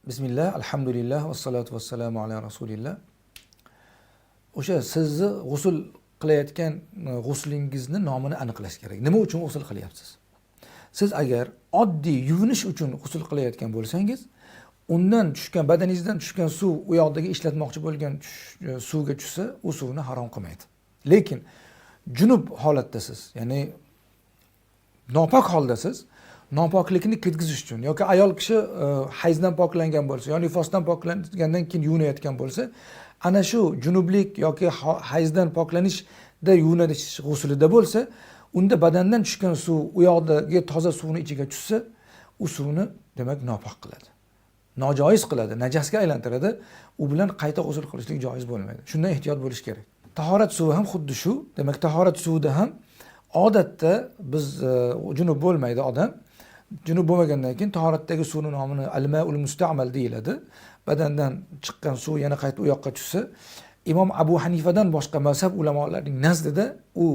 Bismillah, alhamdulillah, vassalatu vassalamu ala rasulillah. O'sha sizni g'usul qilayotgan g'uslingizni nomini aniqlash kerak. Nima uchun g'usul qilyapsiz? Siz agar oddiy yuvinish uchun g'usul qilayotgan bo'lsangiz, undan tushgan, badaningizdan tushgan suv u yoqdagi ishlatmoqchi bo'lgan suvga tushsa, u suvni harom qilmaydi. Lekin junub holatdasiz, ya'ni nopok holdasiz, nopoklikni ketkizish uchun yoki ayol kishi hayzdan poklangan bo'lsa, ya'ni nifosdan poklangandan keyin yuvinayotgan bo'lsa, ana shu junublik yoki hayzdan poklanishda yuvinish g'usulida bo'lsa, unda badandan tushgan suv u yoqdagi toza suvni ichiga tushsa, u suvni demak nopok qiladi. Nojoiz qiladi, najasga aylantiradi. U bilan qayta g'usul qilishlik joiz bo'lmaydi. Shundan ehtiyot bo'lish kerak. Tahorat suvi ham xuddi shu. Demak, tahorat suvida ham odatda biz junub bo'lmaydi odam. Junub bo'lmagandan keyin tahoratdagi suvning nomini al-ma'ul musta'mal deyiladi. Badandan chiqqan suv yana qayta u yoqqa tushsa, Imom Abu Hanifadan boshqa mazhab ulamolarining nazdida u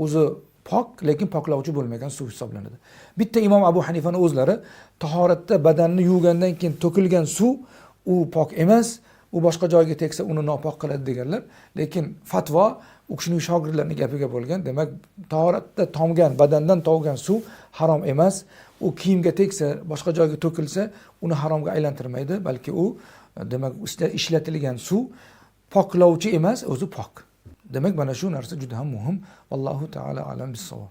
o'zi pok, lekin poklovchi bo'lmagan suv hisoblanadi. Bitta Imom Abu Hanifani o'zlari tahoratda badanni yuvgandan keyin to'kilgan suv u pok emas, u boshqa joyga tegsa uni nopok qiladi deganlar. Lekin fatvo u kishining shogirdlarining gapiga bo'lgan. Demak, tahoratda tomgan, badandan tomgan suv harom emas. U kiyimga tegsa, boshqa joyga to'kilsa, uni haromga aylantirmaydi, balki u demak ishlatilgan suv poklovchi emas, o'zi pok. Demak, mana shu narsa juda ham muhim. Allohu taala alam bis-savob.